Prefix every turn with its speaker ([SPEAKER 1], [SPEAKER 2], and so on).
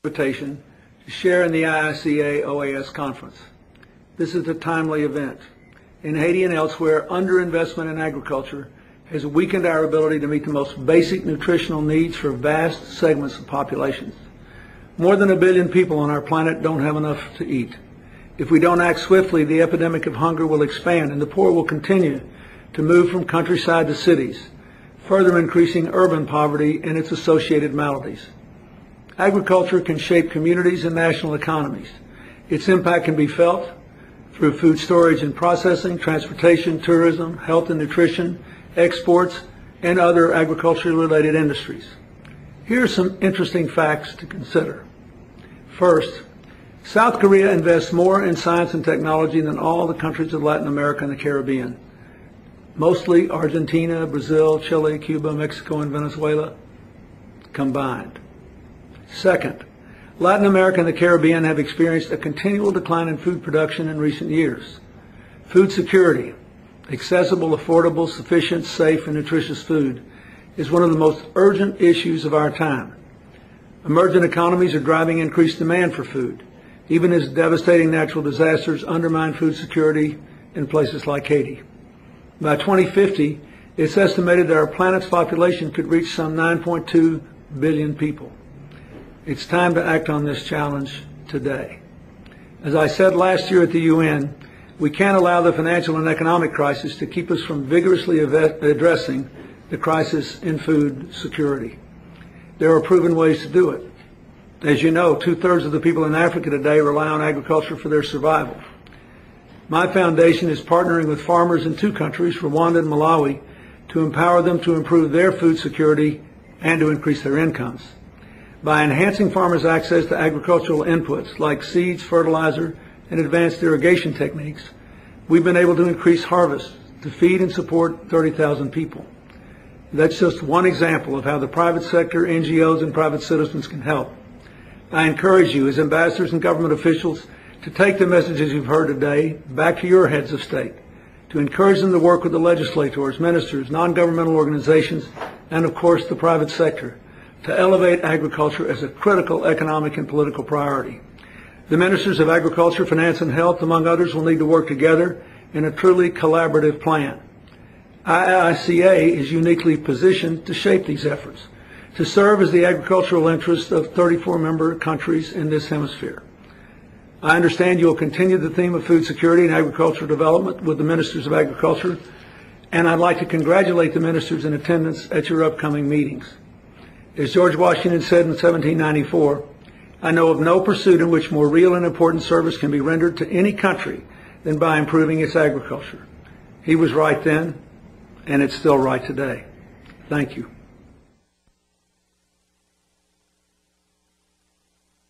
[SPEAKER 1] invitation to share in the IICA-OAS conference. This is a timely event. In Haiti and elsewhere, underinvestment in agriculture has weakened our ability to meet the most basic nutritional needs for vast segments of populations. More than 1 billion people on our planet don't have enough to eat. If we don't act swiftly, the epidemic of hunger will expand and the poor will continue to move from countryside to cities, further increasing urban poverty and its associated maladies. Agriculture can shape communities and national economies. Its impact can be felt through food storage and processing, transportation, tourism, health and nutrition, exports, and other agriculture-related industries. Here are some interesting facts to consider. First, South Korea invests more in science and technology than all the countries of Latin America and the Caribbean. Mostly Argentina, Brazil, Chile, Cuba, Mexico, and Venezuela combined. Second, Latin America and the Caribbean have experienced a continual decline in food production in recent years. Food security, accessible, affordable, sufficient, safe, and nutritious food, is one of the most urgent issues of our time. Emergent economies are driving increased demand for food, even as devastating natural disasters undermine food security in places like Haiti. By 2050, it's estimated that our planet's population could reach some 9.2 billion people. It's time to act on this challenge today. As I said last year at the UN, we can't allow the financial and economic crisis to keep us from vigorously addressing the crisis in food security. There are proven ways to do it. As you know, 2/3 of the people in Africa today rely on agriculture for their survival. My foundation is partnering with farmers in 2 countries, Rwanda and Malawi, to empower them to improve their food security and to increase their incomes. By enhancing farmers' access to agricultural inputs like seeds, fertilizer, and advanced irrigation techniques, we've been able to increase harvests to feed and support 30,000 people. That's just one example of how the private sector, NGOs, and private citizens can help. I encourage you as ambassadors and government officials to take the messages you've heard today back to your heads of state, to encourage them to work with the legislators, ministers, non-governmental organizations, and of course the private sector, to elevate agriculture as a critical economic and political priority. The ministers of agriculture, finance, and health, among others, will need to work together in a truly collaborative plan. IICA is uniquely positioned to shape these efforts, to serve as the agricultural interests of 34 member countries in this hemisphere. I understand you will continue the theme of food security and agricultural development with the ministers of agriculture, and I'd like to congratulate the ministers in attendance at your upcoming meetings. As George Washington said in 1794, I know of no pursuit in which more real and important service can be rendered to any country than by improving its agriculture. He was right then, and it's still right today. Thank you.